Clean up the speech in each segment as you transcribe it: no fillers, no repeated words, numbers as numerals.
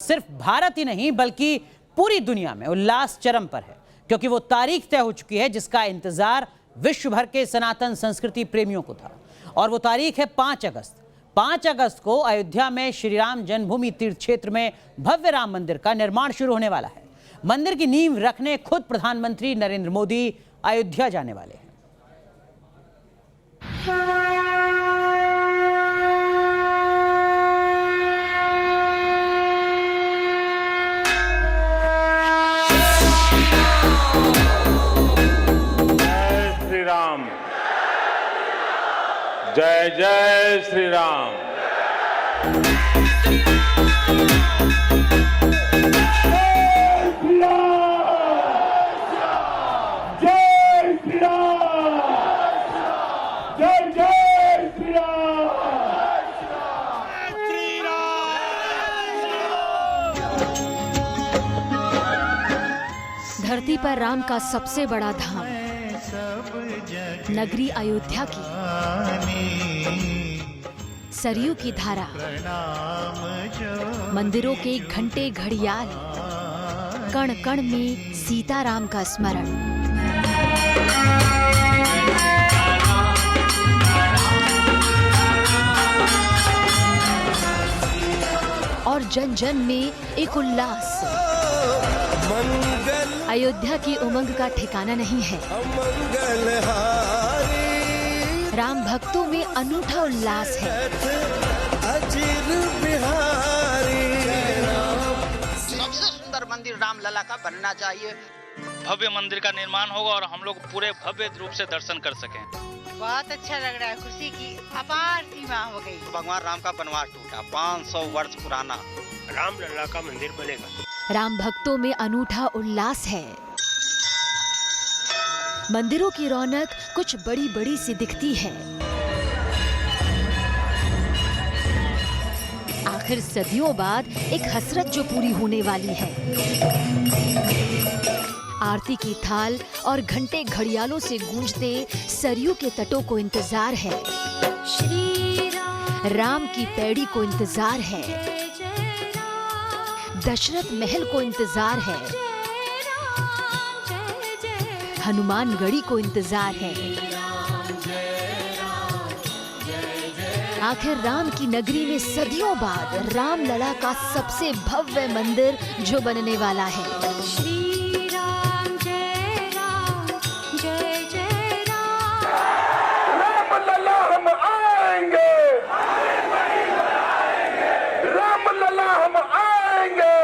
सिर्फ भारत ही नहीं बल्कि पूरी दुनिया में उल्लास चरम पर है, क्योंकि वो तारीख तय हो चुकी है जिसका इंतजार विश्व भर के सनातन संस्कृति प्रेमियों को था। और वो तारीख है 5 अगस्त। 5 अगस्त को अयोध्या में श्री राम जन्मभूमि तीर्थ क्षेत्र में भव्य राम मंदिर का निर्माण शुरू होने वाला है। मंदिर की नींव रखने खुद प्रधानमंत्री नरेंद्र मोदी अयोध्या जाने वाले हैं। जय जय श्री राम। धरती पर राम का सबसे बड़ा धाम नगरी अयोध्या की सरयू की धारा, मंदिरों के घंटे घड़ियाल, कण कण में सीताराम का स्मरण। और जन जन में एक उल्लास। अयोध्या की उमंग का ठिकाना नहीं है। राम भक्तों में अनूठा उल्लास है। सबसे सुंदर मंदिर रामलला का बनना चाहिए। भव्य मंदिर का निर्माण होगा और हम लोग पूरे भव्य रूप से दर्शन कर सकें। बहुत अच्छा लग रहा है, खुशी की अपार सीमा हो गई। भगवान राम का वनवास टूटा, 500 वर्ष पुराना रामलला का मंदिर बनेगा। राम भक्तों में अनूठा उल्लास है। मंदिरों की रौनक कुछ बड़ी बड़ी सी दिखती है। आखिर सदियों बाद एक हसरत जो पूरी होने वाली है। आरती की थाल और घंटे घड़ियालों से गूंजते सरयू के तटों को इंतजार है। राम की पैड़ी को इंतजार है। दशरथ महल को इंतजार है। हनुमानगढ़ी को इंतजार है। आखिर राम की नगरी में सदियों बाद रामलला का सबसे भव्य मंदिर जो बनने वाला है। श्री राम जय राम जय जय राम। रामलला हम आएंगे, रामलला हम आएंगे।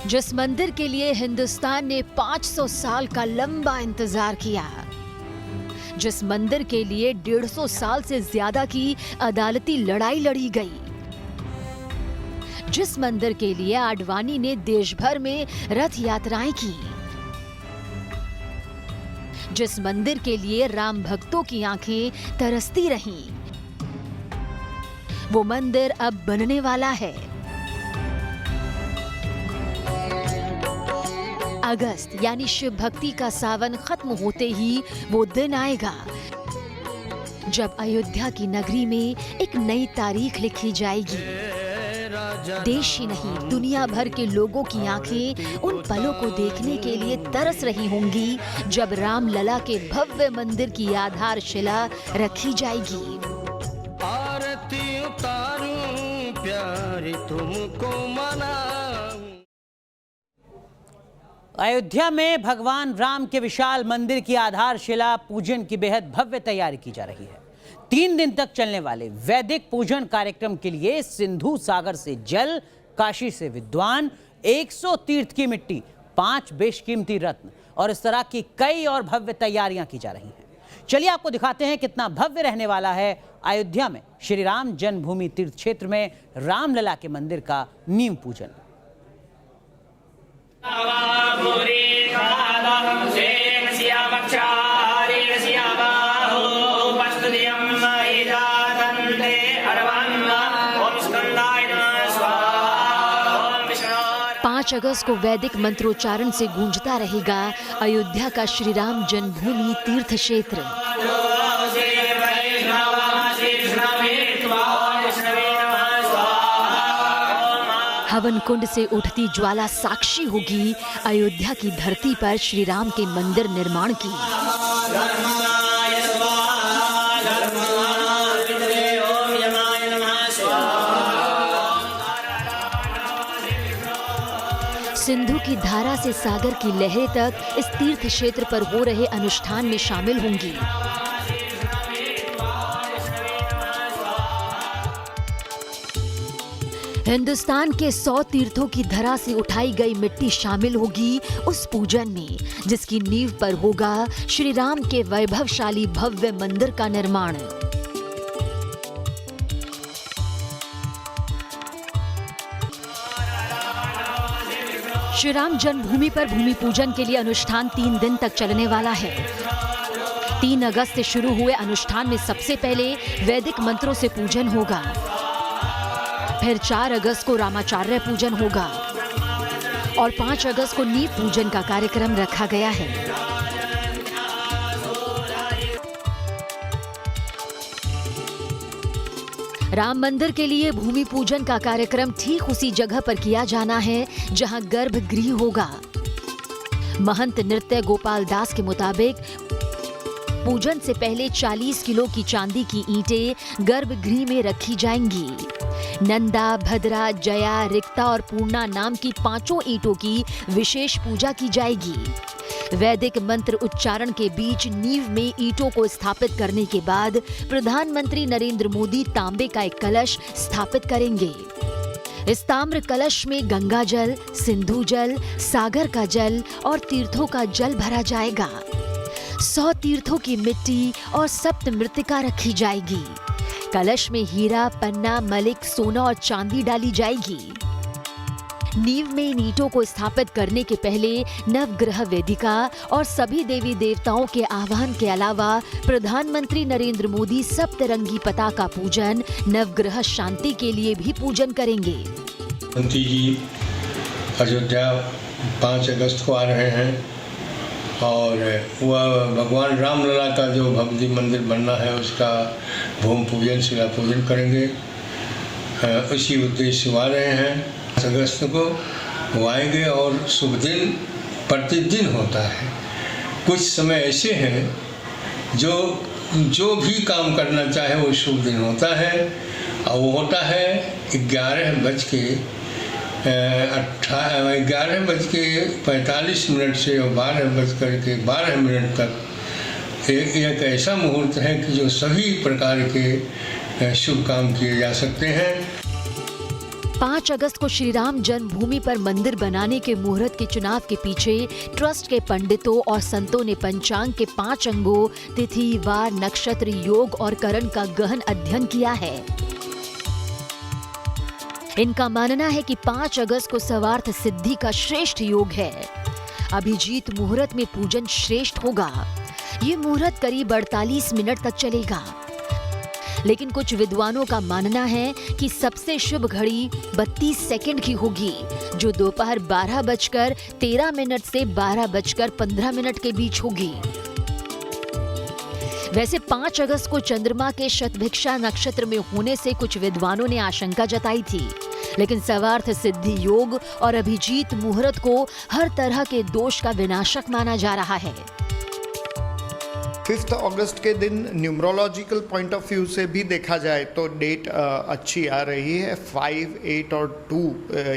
जिस मंदिर के लिए हिंदुस्तान ने 500 साल का लंबा इंतजार किया, जिस मंदिर के लिए 150 साल से ज्यादा की अदालती लड़ाई लड़ी गई, जिस मंदिर के लिए आडवाणी ने देश भर में रथ यात्राएं की, जिस मंदिर के लिए राम भक्तों की आंखें तरसती रहीं, वो मंदिर अब बनने वाला है। अगस्त यानी शिव भक्ति का सावन खत्म होते ही वो दिन आएगा जब अयोध्या की नगरी में एक नई तारीख लिखी जाएगी। देश ही नहीं दुनिया भर के लोगों की आंखें उन पलों को देखने के लिए तरस रही होंगी जब रामलला के भव्य मंदिर की आधारशिला रखी जाएगी। आरती उतारूं प्यारे तुमको मनाऊं। अयोध्या में भगवान राम के विशाल मंदिर की आधारशिला पूजन की बेहद भव्य तैयारी की जा रही है। 3 दिन तक चलने वाले वैदिक पूजन कार्यक्रम के लिए सिंधु सागर से जल, काशी से विद्वान, 100 तीर्थ की मिट्टी, 5 बेशकीमती रत्न और इस तरह की कई और भव्य तैयारियां की जा रही हैं। चलिए आपको दिखाते हैं कितना भव्य रहने वाला है अयोध्या में श्री राम जन्मभूमि तीर्थ क्षेत्र में रामलला के मंदिर का नींव पूजन। पाँच अगस्त को वैदिक मंत्रोच्चारण से गूंजता रहेगा अयोध्या का श्री राम जन्मभूमि तीर्थ क्षेत्र। हवन कुंड से उठती ज्वाला साक्षी होगी अयोध्या की धरती पर श्री राम के मंदिर निर्माण की। सिंधु की धारा से सागर की लहरें तक इस तीर्थ क्षेत्र पर हो रहे अनुष्ठान में शामिल होंगी। हिंदुस्तान के 100 तीर्थों की धरा से उठाई गई मिट्टी शामिल होगी उस पूजन में, जिसकी नींव पर होगा श्री राम के वैभवशाली भव्य मंदिर का निर्माण। श्री राम जन्मभूमि पर भूमि पूजन के लिए अनुष्ठान 3 दिन तक चलने वाला है। 3 अगस्त से शुरू हुए अनुष्ठान में सबसे पहले वैदिक मंत्रों से पूजन होगा, फिर 4 अगस्त को रामाचार्य पूजन होगा और 5 अगस्त को नींव पूजन का कार्यक्रम रखा गया है। राम मंदिर के लिए भूमि पूजन का कार्यक्रम ठीक उसी जगह पर किया जाना है जहां गर्भगृह होगा। महंत नृत्य गोपाल दास के मुताबिक पूजन से पहले 40 किलो की चांदी की ईंटें गर्भगृह में रखी जाएंगी। नंदा, भद्रा, जया, रिक्ता और पूर्णा नाम की 5 ईंटों की विशेष पूजा की जाएगी। वैदिक मंत्र उच्चारण के बीच नींव में ईंटों को स्थापित करने के बाद प्रधानमंत्री नरेंद्र मोदी तांबे का एक कलश स्थापित करेंगे। इस ताम्र कलश में गंगा जल, सिंधु जल, सागर का जल और तीर्थों का जल भरा जाएगा। 100 तीर्थों की मिट्टी और सप्त मृत्तिका रखी जाएगी। कलश में हीरा, पन्ना, मलिक, सोना और चांदी डाली जाएगी। नींव में इन ईंटों को स्थापित करने के पहले नवग्रह वेदिका और सभी देवी देवताओं के आह्वान के अलावा प्रधानमंत्री नरेंद्र मोदी सप्तरंगी पताका पूजन, नवग्रह शांति के लिए भी पूजन करेंगे। मंत्री जी अयोध्या 5 अगस्त को आ रहे हैं और वह भगवान रामलला का जो भव्य मंदिर बनना है उसका भूमि पूजन, शिला पूजन करेंगे। उसी उद्देश्य से आ रहे हैं। 5 अगस्त को वो आएंगे और शुभ दिन प्रतिदिन होता है। कुछ समय ऐसे हैं जो भी काम करना चाहे वो शुभ दिन होता है और वो होता है 11:45 से और 12:12 तक एक ऐसा मुहूर्त है कि जो सभी प्रकार के शुभ काम किए जा सकते हैं। 5 अगस्त को श्री राम जन्मभूमि पर मंदिर बनाने के मुहूर्त के चुनाव के पीछे ट्रस्ट के पंडितों और संतों ने पंचांग के 5 अंगों तिथि, वार, नक्षत्र, योग और करण का गहन अध्ययन किया है। इनका मानना है कि 5 अगस्त को सर्वार्थ सिद्धि का श्रेष्ठ योग है। अभिजीत मुहूर्त में पूजन श्रेष्ठ होगा। ये मुहूर्त करीब 48 मिनट तक चलेगा, लेकिन कुछ विद्वानों का मानना है कि सबसे शुभ घड़ी 32 सेकंड की होगी, जो दोपहर 12:13 से 12:15 के बीच होगी। वैसे 5 अगस्त को चंद्रमा के शतभिक्षा नक्षत्र में होने से कुछ विद्वानों ने आशंका जताई थी, लेकिन सर्वार्थ सिद्धि योग और अभिजीत मुहूर्त को हर तरह के दोष का विनाशक माना जा रहा है। 5 अगस्त के दिन न्यूमरोलॉजिकल पॉइंट ऑफ व्यू से भी देखा जाए तो डेट अच्छी आ रही है। 5, 8 और 2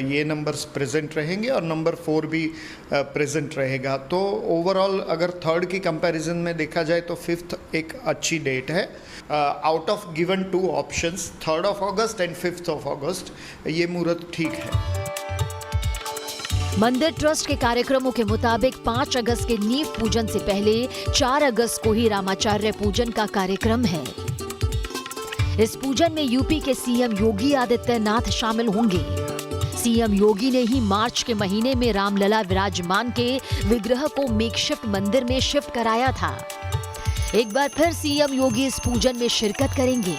ये नंबर्स प्रेजेंट रहेंगे और नंबर 4 भी प्रेजेंट रहेगा। तो ओवरऑल अगर 3rd की कंपैरिजन में देखा जाए तो 5th एक अच्छी डेट है। Out of given 2 options 3rd of August and 5th of अगस्त ये मुहूर्त ठीक है। मंदिर ट्रस्ट के कार्यक्रमों के मुताबिक 5 अगस्त के नींव पूजन से पहले 4 अगस्त को ही रामाचार्य पूजन का कार्यक्रम है। इस पूजन में यूपी के सीएम योगी आदित्यनाथ शामिल होंगे। सीएम योगी ने ही मार्च के महीने में रामलला विराजमान के विग्रह को मेकशिफ्ट मंदिर में शिफ्ट कराया था। एक बार फिर सीएम योगी इस पूजन में शिरकत करेंगे।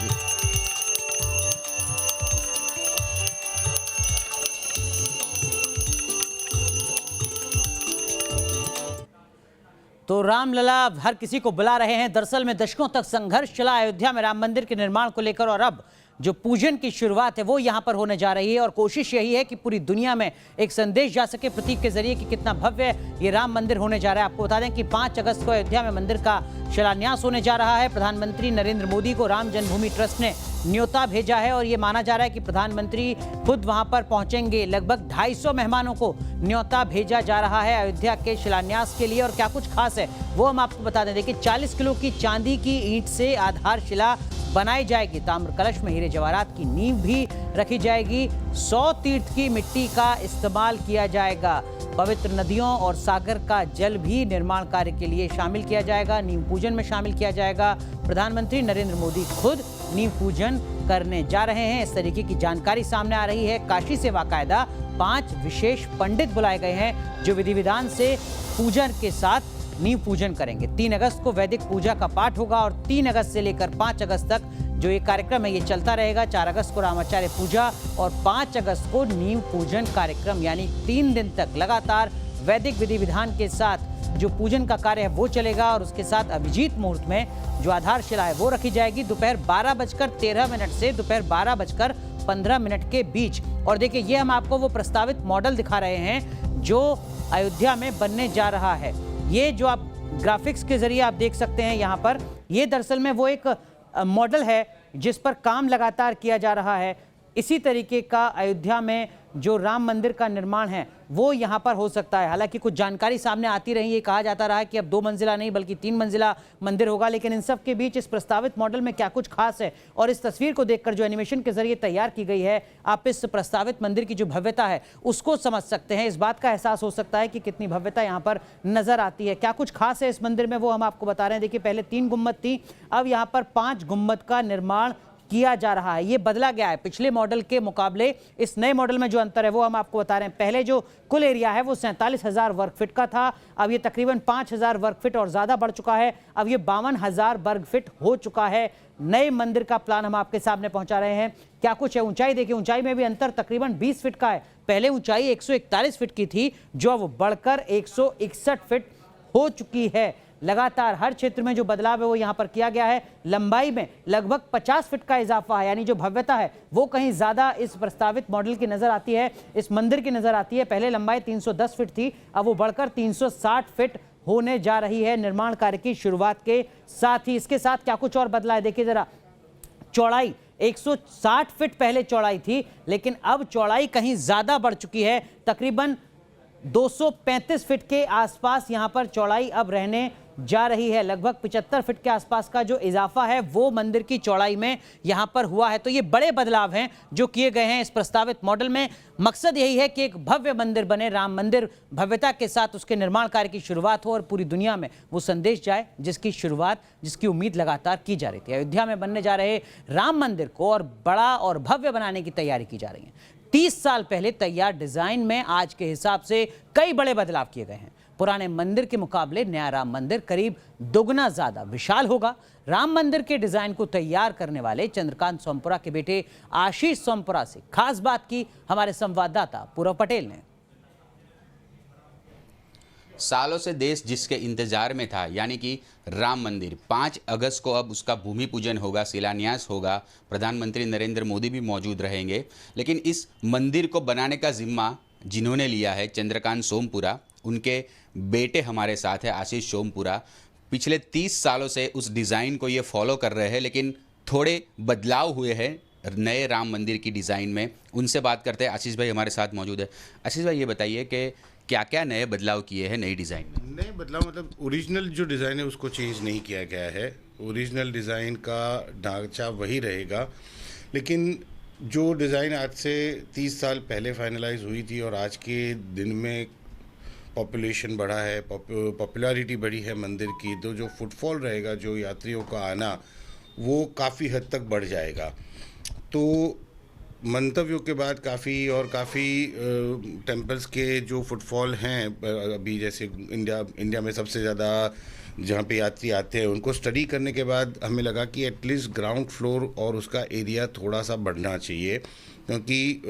तो रामलला हर किसी को बुला रहे हैं। दरअसल में दशकों तक संघर्ष चला अयोध्या में राम मंदिर के निर्माण को लेकर और अब जो पूजन की शुरुआत है वो यहाँ पर होने जा रही है और कोशिश यही है कि पूरी दुनिया में एक संदेश जा सके प्रतीक के जरिए कि कितना भव्य ये राम मंदिर होने जा रहा है। आपको बता दें कि 5 अगस्त को अयोध्या में मंदिर का शिलान्यास होने जा रहा है। प्रधानमंत्री नरेंद्र मोदी को राम जन्मभूमि ट्रस्ट ने न्योता भेजा है और ये माना जा रहा है कि प्रधानमंत्री खुद वहां पर पहुंचेंगे। लगभग 250 मेहमानों को न्योता भेजा जा रहा है अयोध्या के शिलान्यास के लिए। और क्या कुछ खास है वो हम आपको बता दें। देखिए 40 किलो की चांदी की ईंट से आधारशिला बनाई जाएगी। ताम्र कलश में हीरे जवाहरात की नींव भी रखी जाएगी। 100 तीर्थ की मिट्टी का इस्तेमाल किया जाएगा। पवित्र नदियों और सागर का जल भी निर्माण कार्य के लिए शामिल किया जाएगा। नींव पूजन में शामिल किया जाएगा। प्रधानमंत्री नरेंद्र मोदी खुद नींव पूजन करने जा रहे हैं, इस तरीके की जानकारी सामने आ रही है। काशी से बाकायदा 5 विशेष पंडित बुलाए गए हैं जो विधि विधान से पूजन के साथ नींव पूजन करेंगे। 3 अगस्त को वैदिक पूजा का पाठ होगा और 3 अगस्त से लेकर 5 अगस्त तक जो ये कार्यक्रम है ये चलता रहेगा। 4 अगस्त को रामाचार्य पूजा और 5 अगस्त को नींव पूजन कार्यक्रम, यानी 3 दिन तक लगातार वैदिक विधि विधान के साथ जो पूजन का कार्य है वो चलेगा। और उसके साथ अभिजीत मुहूर्त में जो आधारशिला है वो रखी जाएगी दोपहर 12:13 से दोपहर 12:15 के बीच। और देखिए ये हम आपको वो प्रस्तावित मॉडल दिखा रहे हैं जो अयोध्या में बनने जा रहा है। ये जो आप ग्राफिक्स के जरिए आप देख सकते हैं यहाँ पर, ये दरअसल में वो एक मॉडल है जिस पर काम लगातार किया जा रहा है। इसी तरीके का अयोध्या में जो राम मंदिर का निर्माण है वो यहाँ पर हो सकता है। हालांकि कुछ जानकारी सामने आती रही, ये कहा जाता रहा कि अब 2 मंजिला नहीं बल्कि 3 मंजिला मंदिर होगा। लेकिन इन सब के बीच इस प्रस्तावित मॉडल में क्या कुछ खास है और इस तस्वीर को देखकर जो एनिमेशन के जरिए तैयार की गई है, आप इस प्रस्तावित मंदिर की जो भव्यता है उसको समझ सकते हैं। इस बात का एहसास हो सकता है कि कितनी भव्यता यहाँ पर नजर आती है। क्या कुछ खास है इस मंदिर में वो हम आपको बता रहे हैं। देखिए पहले 3 गुम्बद थी, अब यहाँ पर 5 गुम्बद का निर्माण किया जा रहा है। ये बदला गया है पिछले मॉडल के मुकाबले। इस नए मॉडल में जो अंतर है वो हम आपको बता रहे हैं। पहले जो कुल एरिया है वो 47,000 वर्ग फीट का था, अब ये तकरीबन 5,000 वर्ग फीट और ज्यादा बढ़ चुका है। अब ये 52,000 वर्ग फीट हो चुका है। नए मंदिर का प्लान हम आपके सामने पहुंचा रहे हैं। क्या कुछ है, ऊंचाई देखिए, ऊंचाई में भी अंतर तकरीबन 20 फीट का है। पहले ऊंचाई 141 फीट की थी जो अब बढ़कर 161 फीट हो चुकी है। लगातार हर क्षेत्र में जो बदलाव है वो यहाँ पर किया गया है। लंबाई में लगभग 50 फीट का इजाफा है, यानी जो भव्यता है वो कहीं ज्यादा इस प्रस्तावित मॉडल की नजर आती है, इस मंदिर की नजर आती है। पहले लंबाई 310 फीट थी, अब वो बढ़कर 360 फीट होने जा रही है निर्माण कार्य की शुरुआत के साथ ही। इसके साथ क्या कुछ और बदला है देखिए जरा। चौड़ाई 160 फीट पहले चौड़ाई थी, लेकिन अब चौड़ाई कहीं ज्यादा बढ़ चुकी है। तकरीबन 235 फीट के आसपास यहां पर चौड़ाई अब रहने जा रही है। लगभग 75 फीट के आसपास का जो इजाफा है वो मंदिर की चौड़ाई में यहां पर हुआ है। तो ये बड़े बदलाव हैं जो किए गए हैं इस प्रस्तावित मॉडल में। मकसद यही है कि एक भव्य मंदिर बने, राम मंदिर, भव्यता के साथ उसके निर्माण कार्य की शुरुआत हो और पूरी दुनिया में वो संदेश जाए जिसकी शुरुआत, जिसकी उम्मीद लगातार की जा रही थी। अयोध्या में बनने जा रहे राम मंदिर को और बड़ा और भव्य बनाने की तैयारी की जा रही है। 30 साल पहले तैयार डिजाइन में आज के हिसाब से कई बड़े बदलाव किए गए हैं। पुराने मंदिर के मुकाबले नया राम मंदिर करीब दुगना ज्यादा विशाल होगा। राम मंदिर के डिजाइन को तैयार करने वाले चंद्रकांत सोमपुरा के बेटे आशीष सोमपुरा से खास बात की हमारे संवाददाता पूरव पटेल ने। सालों से देश जिसके इंतजार में था, यानी कि राम मंदिर, 5 अगस्त को अब उसका भूमि पूजन होगा, शिलान्यास होगा। प्रधानमंत्री नरेंद्र मोदी भी मौजूद रहेंगे। लेकिन इस मंदिर को बनाने का जिम्मा जिन्होंने लिया है चंद्रकांत सोमपुरा, उनके बेटे हमारे साथ है आशीष सोमपुरा। पिछले 30 सालों से उस डिज़ाइन को ये फॉलो कर रहे हैं, लेकिन थोड़े बदलाव हुए हैं नए राम मंदिर की डिज़ाइन में। उनसे बात करते हैं। आशीष भाई हमारे साथ मौजूद है। आशीष भाई ये बताइए कि क्या क्या नए बदलाव किए हैं नई डिज़ाइन में? नए बदलाव मतलब ओरिजिनल जो डिज़ाइन है उसको चेंज नहीं किया गया है। ओरिजिनल डिज़ाइन का ढांचा वही रहेगा, लेकिन जो डिज़ाइन आज से 30 साल पहले फाइनलाइज हुई थी और आज के दिन में पॉपुलेशन बढ़ा है, पॉपुलैरिटी बढ़ी है मंदिर की, तो जो फुटफॉल रहेगा, जो यात्रियों का आना, वो काफ़ी हद तक बढ़ जाएगा। तो मंतव्यों के बाद काफ़ी टेम्पल्स के जो फुटफॉल हैं अभी, जैसे इंडिया में सबसे ज़्यादा जहाँ पे यात्री आते हैं, उनको स्टडी करने के बाद हमें लगा कि एटलीस्ट ग्राउंड फ्लोर और उसका एरिया थोड़ा सा बढ़ना चाहिए, क्योंकि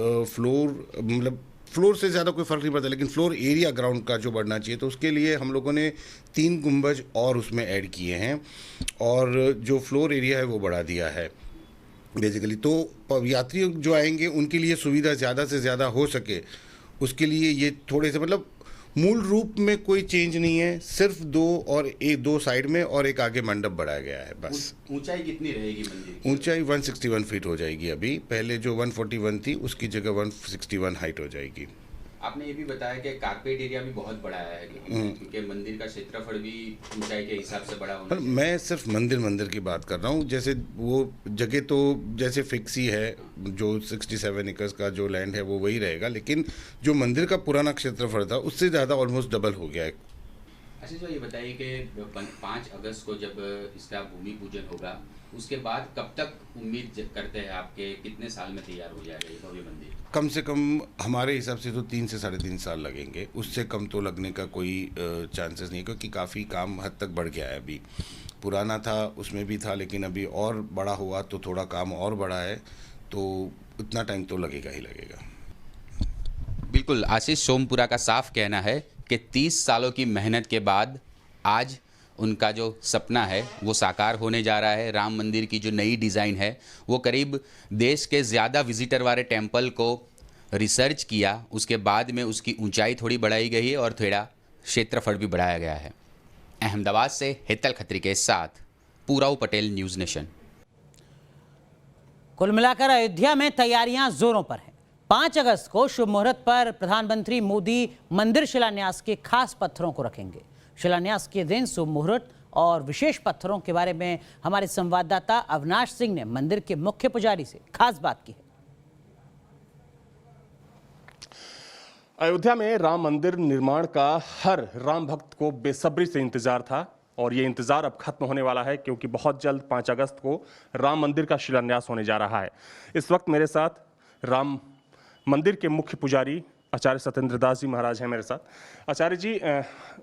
फ्लोर से ज़्यादा कोई फ़र्क नहीं पड़ता, लेकिन फ्लोर एरिया ग्राउंड का जो बढ़ना चाहिए। तो उसके लिए हम लोगों ने 3 गुंबज और उसमें ऐड किए हैं और जो फ्लोर एरिया है वो बढ़ा दिया है। बेसिकली। तो यात्री जो आएंगे उनके लिए सुविधा ज़्यादा से ज़्यादा हो सके उसके लिए ये थोड़े से मतलब मूल रूप में कोई चेंज नहीं है, सिर्फ दो साइड में और एक आगे मंडप बढ़ाया गया है बस। ऊंचाई कितनी रहेगी मंदिर की? ऊंचाई 161 फीट हो जाएगी अभी, पहले जो 141 थी उसकी जगह 161 हाइट हो जाएगी। आपने ये भी बताया कि कारपेट एरिया भी बहुत बड़ा है क्योंकि मंदिर का क्षेत्रफल भी ऊंचाई के हिसाब से बड़ा होना चाहिए। मैं सिर्फ मंदिर की बात कर रहा हूँ, जैसे वो जगह तो जैसे फिक्स ही है, जो 67 एकड़ का जो लैंड है वो वही रहेगा, लेकिन जो मंदिर का पुराना क्षेत्रफल था उससे ज़्यादा ऑलमोस्ट डबल हो गया है। अच्छा, जो ये बताइए कि 5 अगस्त को जब इसका भूमि पूजन होगा उसके बाद कब तक उम्मीद करते हैं आपके कितने साल में तैयार हो जाएगा ये भव्य मंदिर? कम से कम हमारे हिसाब से तो 3 से 3.5 साल लगेंगे, उससे कम तो लगने का कोई चांसेस नहीं, क्योंकि काफ़ी काम हद तक बढ़ गया है। अभी पुराना था उसमें भी था, लेकिन अभी और बड़ा हुआ तो थोड़ा काम और बड़ा है, तो इतना टाइम तो लगेगा ही लगेगा। बिल्कुल, आशीष सोमपुरा का साफ कहना है कि 30 सालों की मेहनत के बाद आज उनका जो सपना है वो साकार होने जा रहा है। राम मंदिर की जो नई डिज़ाइन है वो करीब देश के ज़्यादा विजिटर वाले टेम्पल को रिसर्च किया, उसके बाद में उसकी ऊंचाई थोड़ी बढ़ाई गई है और थोड़ा क्षेत्रफल भी बढ़ाया गया है। अहमदाबाद से हेतल खत्री के साथ पूराव पटेल, न्यूज़ नेशन। कुल मिलाकर अयोध्या में तैयारियां जोरों पर हैं। 5 अगस्त को शुभ मुहूर्त पर प्रधानमंत्री मोदी मंदिर शिलान्यास के खास पत्थरों को रखेंगे। शिलान्यास के दिन शुभ मुहूर्त और विशेष पत्थरों के बारे में हमारे संवाददाता अविनाश सिंह ने मंदिर के मुख्य पुजारी से खास बात की है। अयोध्या में राम मंदिर निर्माण का हर राम भक्त को बेसब्री से इंतजार था और ये इंतजार अब खत्म होने वाला है, क्योंकि बहुत जल्द 5 अगस्त को राम मंदिर का शिलान्यास होने जा रहा है। इस वक्त मेरे साथ राम मंदिर के मुख्य पुजारी आचार्य सत्येंद्र दास जी महाराज हैं मेरे साथ। आचार्य जी,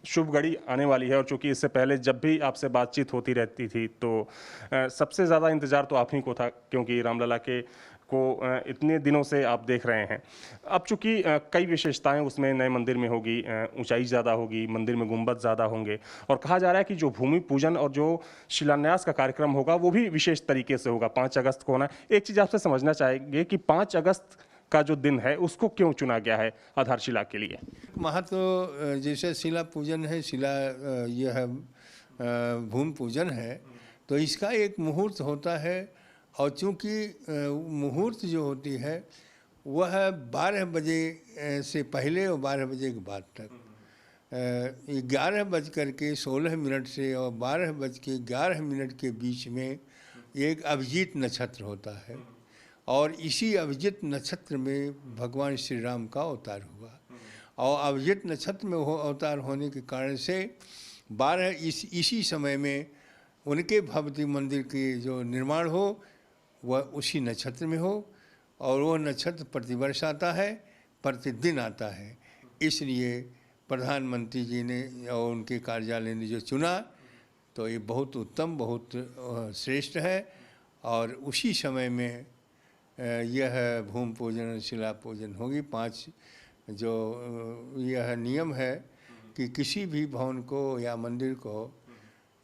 शुभ घड़ी आने वाली है और चूंकि इससे पहले जब भी आपसे बातचीत होती रहती थी तो सबसे ज़्यादा इंतज़ार तो आप ही को था, क्योंकि रामलला के को इतने दिनों से आप देख रहे हैं। अब चूंकि कई विशेषताएं उसमें नए मंदिर में होगी, ऊंचाई ज़्यादा होगी, मंदिर में गुंबद ज़्यादा होंगे और कहा जा रहा है कि जो भूमि पूजन और जो शिलान्यास का कार्यक्रम होगा वो भी विशेष तरीके से होगा, 5 अगस्त को होना। एक चीज़ आपसे समझना चाहेंगे कि 5 अगस्त का जो दिन है उसको क्यों चुना गया है आधारशिला के लिए? महत्व जैसे शिला पूजन है, यह है भूमि पूजन है, तो इसका एक मुहूर्त होता है और चूँकि मुहूर्त जो होती है वह 12 बजे से पहले और 12 बजे के बाद तक 11:16 से और 12:11 के बीच में एक अभिजीत नक्षत्र होता है और इसी अभिजीत नक्षत्र में भगवान श्री राम का अवतार हुआ और अभिजीत नक्षत्र में अवतार होने के कारण से 12 इसी समय में उनके भगवती मंदिर के जो निर्माण हो वह उसी नक्षत्र में हो और वह नक्षत्र प्रतिवर्ष आता है, प्रतिदिन आता है। इसलिए प्रधानमंत्री जी ने और उनके कार्यालय ने जो चुना तो ये बहुत उत्तम, बहुत श्रेष्ठ है और उसी समय में यह भूमि पूजन शिला पूजन होगी। 5 जो यह नियम है कि किसी भी भवन को या मंदिर को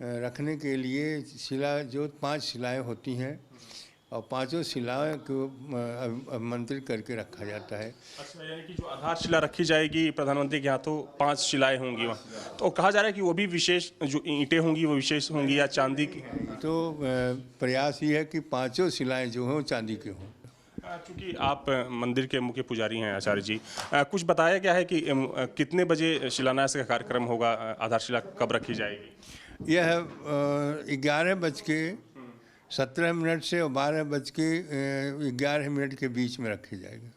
रखने के लिए शिला जो 5 शिलाएँ होती हैं और 5 शिलाएँ को मंत्रित करके रखा जाता है। अच्छा, यानी कि जो आधारशिला रखी जाएगी प्रधानमंत्री के हाथों 5 शिलाएँ होंगी वहाँ, तो कहा जा रहा है कि वो भी विशेष जो ईंटें होंगी वो विशेष होंगी या चांदी की? तो प्रयास ये है कि 5 शिलाएँ जो हों चांदी की हों। चूँकि आप मंदिर के मुख्य पुजारी हैं आचार्य जी, कुछ बताया गया है कि कितने बजे शिलान्यास का कार्यक्रम होगा, आधारशिला कब रखी जाएगी? यह 11:17 से और 12:11 के बीच में रखी जाएगी।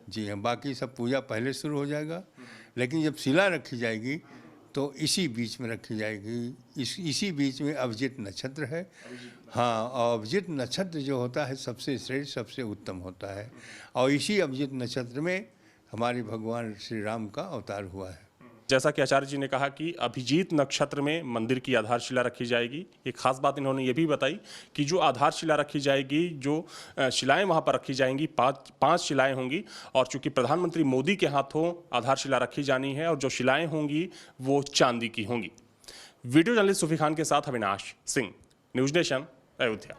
जी हाँ, बाकी सब पूजा पहले शुरू हो जाएगा, लेकिन जब शिला रखी जाएगी तो इसी बीच में रखी जाएगी। इसी बीच में अभिजीत नक्षत्र है। हाँ, और अभिजीत नक्षत्र जो होता है सबसे श्रेष्ठ, सबसे उत्तम होता है और इसी अभिजीत नक्षत्र में हमारे भगवान श्री राम का अवतार हुआ है। जैसा कि आचार्य जी ने कहा कि अभिजीत नक्षत्र में मंदिर की आधारशिला रखी जाएगी। एक खास बात इन्होंने ये भी बताई कि जो आधारशिला रखी जाएगी, जो शिलाएं वहां पर रखी जाएंगी, 5 शिलाएं होंगी और चूंकि प्रधानमंत्री मोदी के हाथों आधारशिला रखी जानी है और जो शिलाएं होंगी वो चांदी की होंगी। वीडियो जर्नलिस्ट सूफी खान के साथ अविनाश सिंह, न्यूज़ नेशन, अयोध्या।